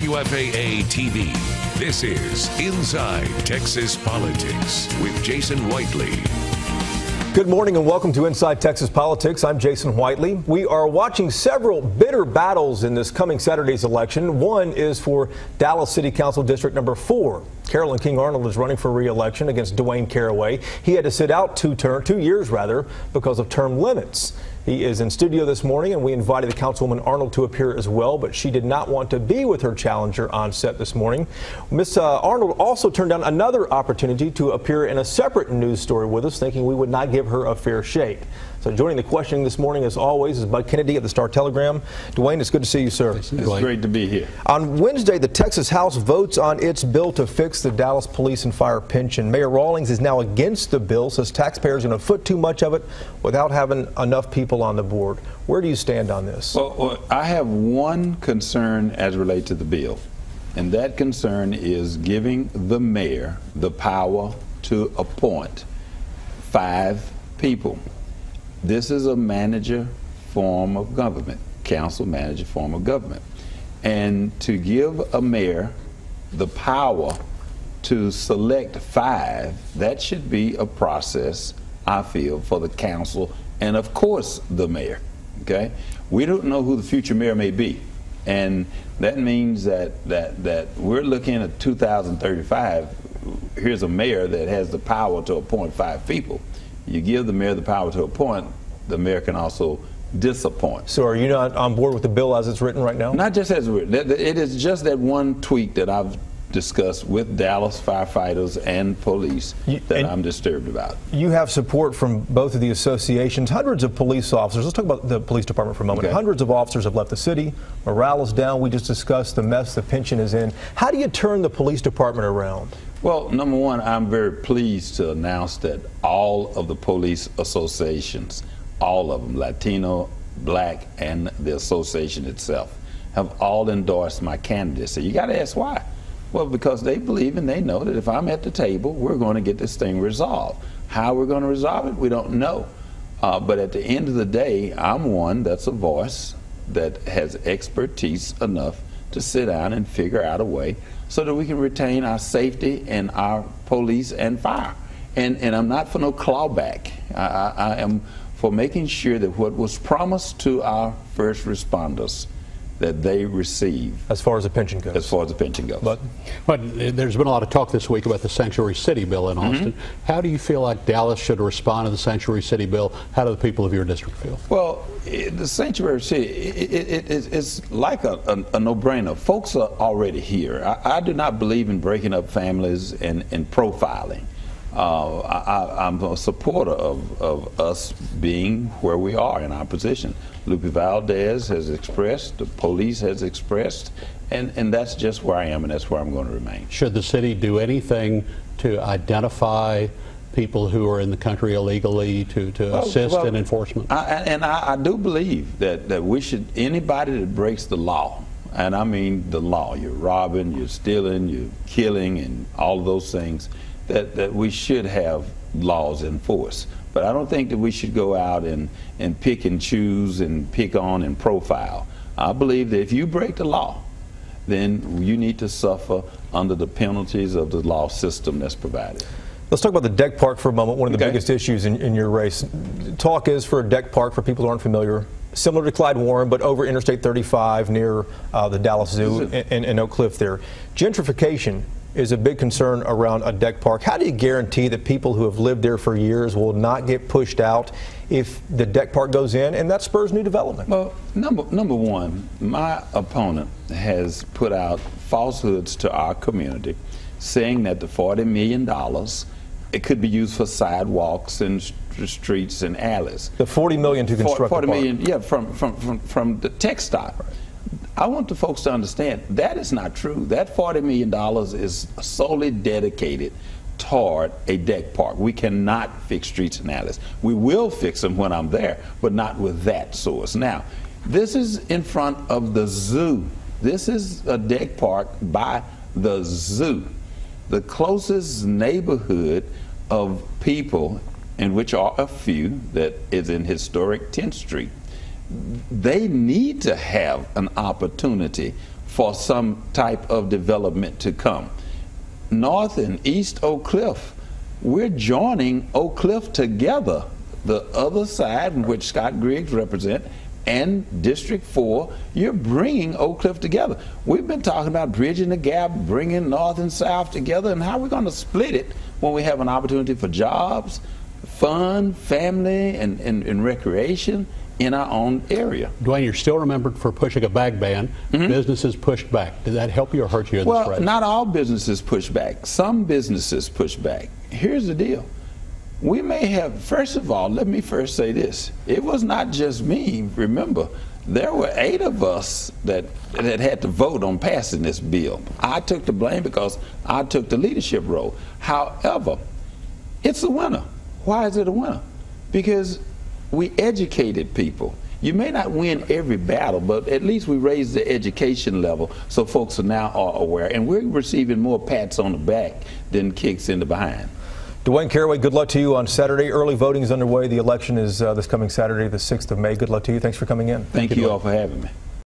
WFAA TV. This is Inside Texas Politics with Jason Whiteley. Good morning and welcome to Inside Texas Politics. I'm Jason Whiteley. We are watching several bitter battles in this coming Saturday's election. One is for Dallas City Council District number 4. Carolyn King Arnold is running for re-election against Dwaine Caraway. He had to sit out 2 years because of term limits. He is in studio this morning, and we invited the Councilwoman Arnold to appear as well, but she did not want to be with her challenger on set this morning. Miss Arnold also turned down another opportunity to appear in a separate news story with us, thinking we would not give her a fair shake. So joining the questioning this morning, as always, is Bud Kennedy of the Star-Telegram. Dwaine, it's good to see you, sir. It's great to be here. On Wednesday, the Texas House votes on its bill to fix the Dallas Police and Fire pension. Mayor Rawlings is now against the bill, says taxpayers are going to foot too much of it without having enough people on the board. Where do you stand on this? Well, I have one concern as relates to the bill, and that concern is giving the mayor the power to appoint 5 people. This is a manager form of government, council manager form of government. And to give a mayor the power to select 5, that should be a process, I feel, for the council and of course the mayor. Okay? We don't know who the future mayor may be. And that means that we're looking at 2035. Here's a mayor that has the power to appoint 5 people. You give the mayor the power to appoint, the mayor can also disappoint. So are you not on board with the bill as it's written right now? Not just as it's written. It is just that one tweak that I've discussed with Dallas firefighters and police that I'm disturbed about. You have support from both of the associations. Hundreds of police officers, let's talk about the police department for a moment. Okay. Hundreds of officers have left the city. Morale is down. We just discussed the mess the pension is in. How do you turn the police department around? Well, number one, I'm very pleased to announce that all of the police associations, all of them, Latino, Black, and the association itself, have all endorsed my candidacy. You got to ask why. Well, because they believe and they know that if I'm at the table, we're going to get this thing resolved. How we're going to resolve it, we don't know. But at the end of the day, I'm one that's a voice that has expertise enough to sit down and figure out a way so that we can retain our safety and our police and fire. And I'm not for no clawback. I am for making sure that what was promised to our first responders, that they receive. As far as the pension goes. As far as the pension goes. But there's been a lot of talk this week about the Sanctuary City bill in Austin. How do you feel like Dallas should respond to the Sanctuary City bill? How do the people of your district feel? Well, the Sanctuary City, it's like a no-brainer. Folks are already here. I do not believe in breaking up families and profiling. I'm a supporter of us being where we are in our position. Lupe Valdez has expressed, the police has expressed, and that's just where I am, and that's where I'm going to remain. Should the city do anything to identify people who are in the country illegally to assist in enforcement? I do believe that we should, anybody that breaks the law, and I mean the law, you're robbing, you're stealing, you're killing, and all of those things, that we should have laws enforced. But I don't think that we should go out and pick and choose and pick on and profile. I believe that if you break the law, then you need to suffer under the penalties of the law system that's provided. Let's talk about the deck park for a moment, one of the biggest issues in your race. Talk is for a deck park, for people who aren't familiar, similar to Clyde Warren, but over Interstate 35 near the Dallas Zoo in Oak Cliff there. Gentrification is a big concern around a deck park. How do you guarantee that people who have lived there for years will not get pushed out if the deck park goes in and that spurs new development? Well, number one, my opponent has put out falsehoods to our community, saying that the $40 million, it could be used for sidewalks and streets and alleys. The $40 million to construct $40 the park. million, yeah, from the TxDOT. Right. I want the folks to understand that is not true. That $40 million is solely dedicated toward a deck park. We cannot fix streets and alleys. We will fix them when I'm there, but not with that source. Now, this is in front of the zoo. This is a deck park by the zoo. The closest neighborhood of people, in which are a few, that is in historic 10th Street. They need to have an opportunity for some type of development to come. North and East Oak Cliff, we're joining Oak Cliff together. The other side, in which Scott Griggs represents, and District 4, you're bringing Oak Cliff together. We've been talking about bridging the gap, bringing North and South together, and how we're going to split it when we have an opportunity for jobs, fun, family, and recreation in our own area. Dwaine, you're still remembered for pushing a bag ban. Businesses pushed back. Did that help you or hurt you in this race? Not all businesses push back. Some businesses push back. Here's the deal. We may have, first of all, let me first say this. It was not just me. Remember, there were 8 of us that had to vote on passing this bill. I took the blame because I took the leadership role. However, it's a winner. Why is it a winner? Because we educated people. You may not win every battle, but at least we raised the education level so folks are now aware. And we're receiving more pats on the back than kicks in the behind. Dwaine Caraway, good luck to you on Saturday. Early voting is underway. The election is this coming Saturday, the 6th of May. Good luck to you. Thanks for coming in. Thank you all for having me.